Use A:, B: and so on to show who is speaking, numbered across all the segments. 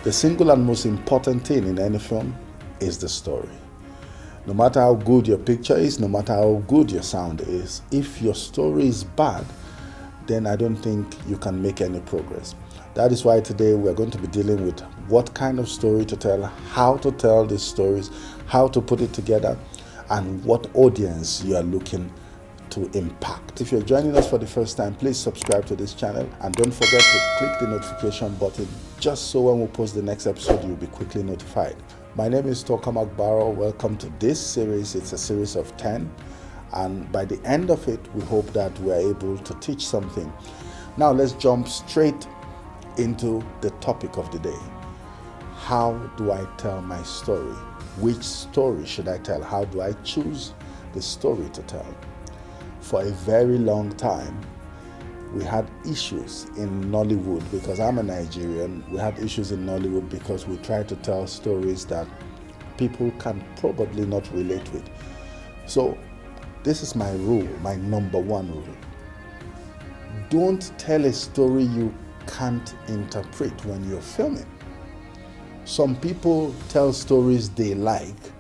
A: The single and most important thing in any film is the story. No matter how good your picture is, no matter how good your sound is, if your story is bad, then I don't think you can make any progress. That is why today we're going to be dealing with what kind of story to tell, how to tell these stories, how to put it together, and what audience you are looking to impact. If you're joining us for the first time, please subscribe to this channel and don't forget to click the notification button just so when we post the next episode, you'll be quickly notified. My name is Toka McBaror. Welcome to this series. It's a series of 10, and by the end of it, we hope that we're able to teach something. Now let's jump straight into the topic of the day. How do I tell my story? Which story should I tell? How do I choose the story to tell? For a very long time, we had issues in Nollywood because I'm a Nigerian. We had issues in Nollywood because we try to tell stories that people can probably not relate with. So this is my rule, my number one rule. Don't tell a story you can't interpret when you're filming. Some people tell stories they like,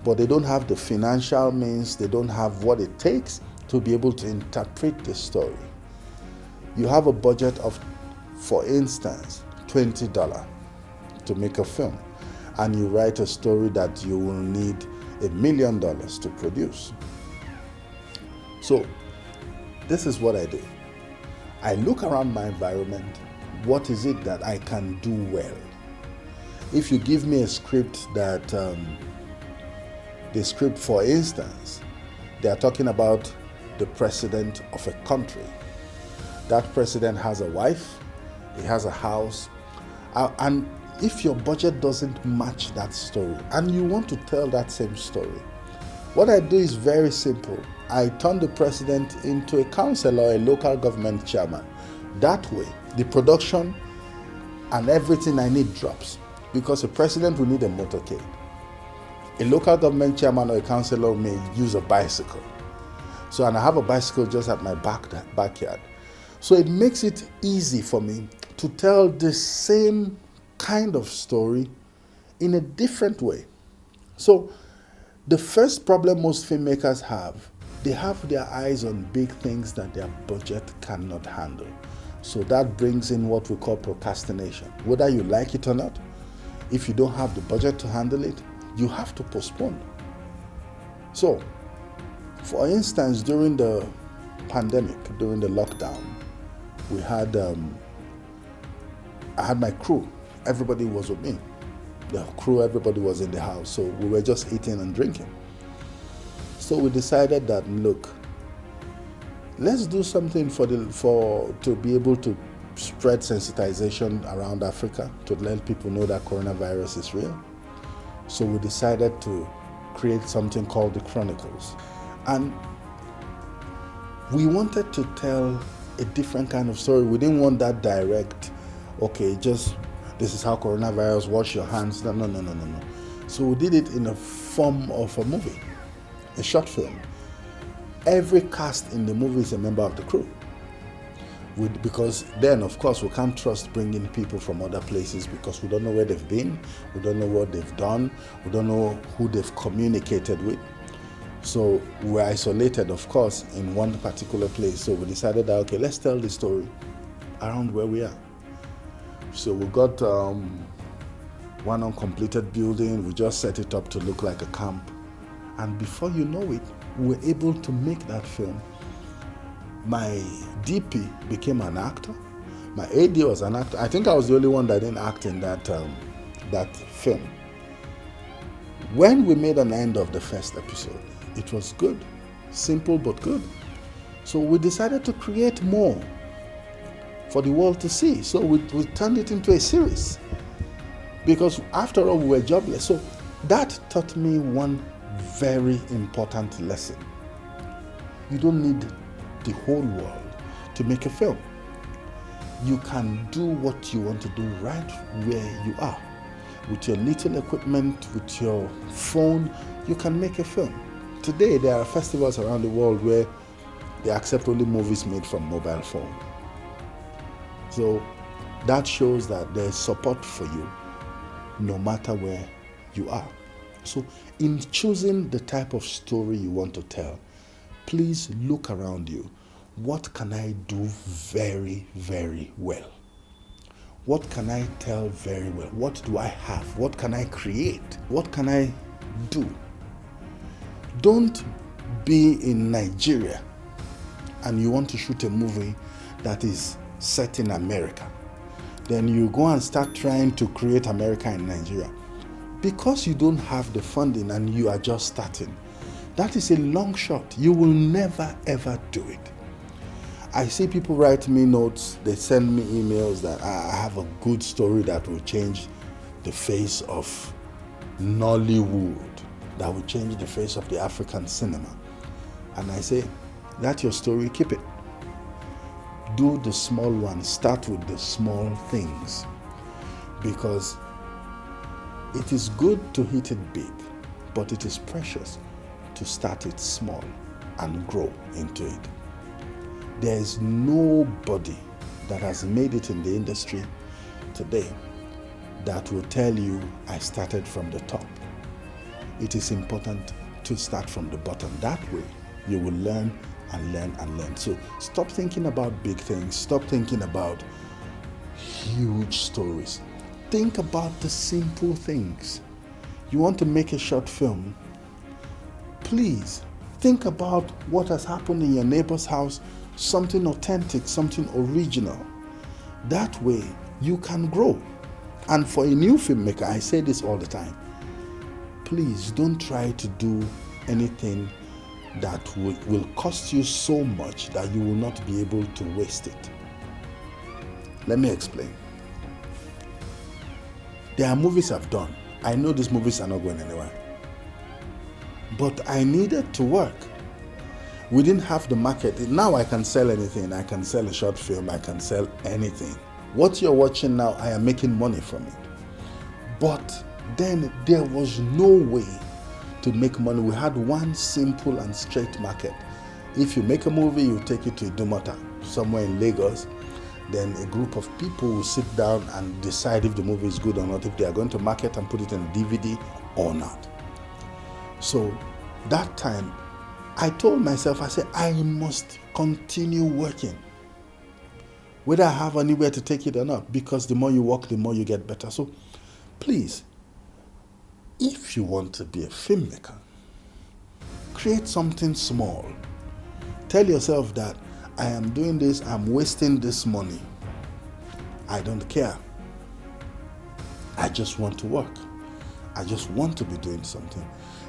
A: but they don't have the financial means, they don't have what it takes to be able to interpret the story. You have a budget of, for instance, $20 to make a film, and you write a story that you will need $1 million to produce. So this is what I do. I look around my environment. What is it that I can do well? If you give me a script that, the script, for instance, they are talking about the president of a country. That president has a wife, he has a house, and if your budget doesn't match that story and you want to tell that same story, what I do is very simple. I turn the president into a councillor or a local government chairman. That way, the production and everything I need drops, because a president will need a motorcade. A local government chairman or a councillor may use a bicycle. So, and I have a bicycle just at my backyard. So it makes it easy for me to tell the same kind of story in a different way. So the first problem most filmmakers have, they have their eyes on big things that their budget cannot handle. So that brings in what we call procrastination. Whether you like it or not, if you don't have the budget to handle it, you have to postpone. So, for instance, during the pandemic, during the lockdown, we had, I had my crew. Everybody was with me. The crew, everybody was in the house. So we were just eating and drinking. So we decided that, look, let's do something to be able to spread sensitization around Africa, to let people know that coronavirus is real. So we decided to create something called the Chronicles. And we wanted to tell a different kind of story. We didn't want that direct, okay, just this is how coronavirus, wash your hands. No. So we did it in a form of a movie, a short film. Every cast in the movie is a member of the crew. Because then, of course, we can't trust bringing people from other places because we don't know where they've been, we don't know what they've done, we don't know who they've communicated with. So we're isolated, of course, in one particular place. So we decided that, okay, let's tell the story around where we are. So we got one uncompleted building. We just set it up to look like a camp. And before you know it, we were able to make that film. My DP became an actor. My AD was an actor. I think I was the only one that didn't act in that film. When we made an end of the first episode, it was good, simple but good. So we decided to create more for the world to see. So we turned it into a series because after all, we were jobless. So that taught me one very important lesson. You don't need the whole world to make a film. You can do what you want to do right where you are. With your little equipment, with your phone, you can make a film. Today, there are festivals around the world where they accept only movies made from mobile phone. So that shows that there's support for you no matter where you are. So in choosing the type of story you want to tell, please look around you. What can I do very, very well? What can I tell very well? What do I have? What can I create? What can I do? Don't be in Nigeria and you want to shoot a movie that is set in America. Then you go and start trying to create America in Nigeria. Because you don't have the funding and you are just starting, that is a long shot. You will never ever do it. I see people write me notes, they send me emails that I have a good story that will change the face of Nollywood, that will change the face of the African cinema. And I say, that's your story, keep it. Do the small one, start with the small things. Because it is good to hit it big, but it is precious to start it small and grow into it. There is nobody that has made it in the industry today that will tell you, I started from the top. It is important to start from the bottom. That way, you will learn and learn and learn. So stop thinking about big things. Stop thinking about huge stories. Think about the simple things. You want to make a short film? Please think about what has happened in your neighbor's house, something authentic, something original. That way you can grow. And for a new filmmaker, I say this all the time, please don't try to do anything that will cost you so much that you will not be able to waste it. Let me explain. There are movies I've done. I know these movies are not going anywhere. But I needed to work. We didn't have the market. Now I can sell anything. I can sell a short film. I can sell anything. What you're watching now, I am making money from it. But then there was no way to make money. We had one simple and straight market. If you make a movie, you take it to Idumota, somewhere in Lagos. Then a group of people will sit down and decide if the movie is good or not, if they are going to market and put it on DVD or not. So that time, I told myself, I said, I must continue working, whether I have anywhere to take it or not, because the more you work, the more you get better. So please, if you want to be a filmmaker, create something small. Tell yourself that I am doing this, I'm wasting this money. I don't care. I just want to work. I just want to be doing something.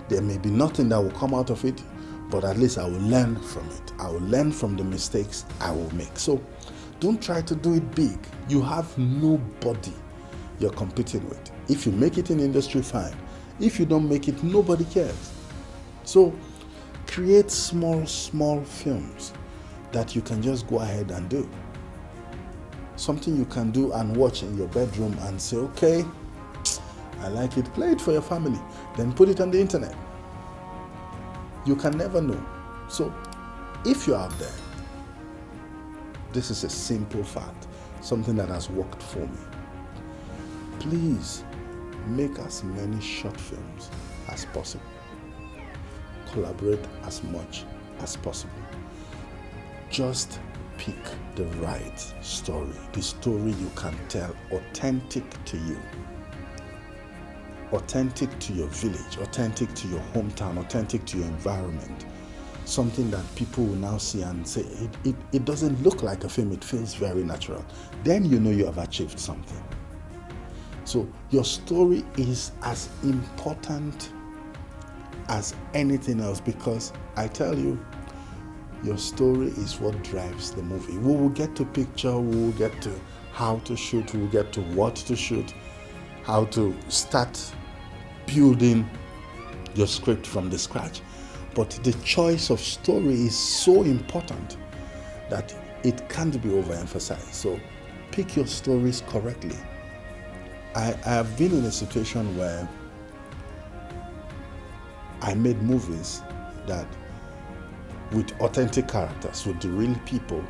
A: There may be nothing that will come out of it, but at least I will learn from it. I will learn from the mistakes I will make. So don't try to do it big. You have nobody you're competing with. If you make it in the industry, fine. If you don't make it, nobody cares. So create small films that you can just go ahead and do. Something you can do and watch in your bedroom and say, okay, I like it, play it for your family, then put it on the internet. You can never know. So if you're out there, this is a simple fact, something that has worked for me. Please make as many short films as possible. Collaborate as much as possible. Just pick the right story, the story you can tell, authentic to you, authentic to your village, authentic to your hometown, authentic to your environment. Something that people will now see and say, it doesn't look like a film, it feels very natural. Then you know you have achieved something. So your story is as important as anything else, because I tell you, your story is what drives the movie. We will get to picture, we will get to how to shoot, we will get to what to shoot, how to start building your script from the scratch. But the choice of story is so important that it can't be overemphasized. So pick your stories correctly. I have been in a situation where I made movies that with authentic characters, with the real people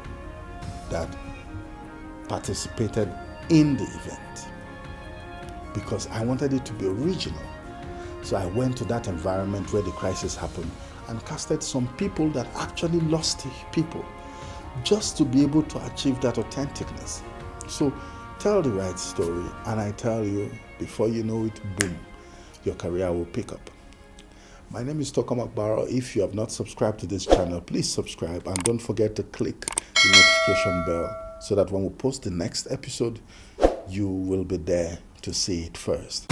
A: that participated in the event. because I wanted it to be original. So I went to that environment where the crisis happened and casted some people that actually lost people, just to be able to achieve that authenticness. So tell the right story, and I tell you, before you know it, boom, your career will pick up. My name is Toka McBaror. If you have not subscribed to this channel, please subscribe, and don't forget to click the notification bell so that when we post the next episode, you will be there to see it first.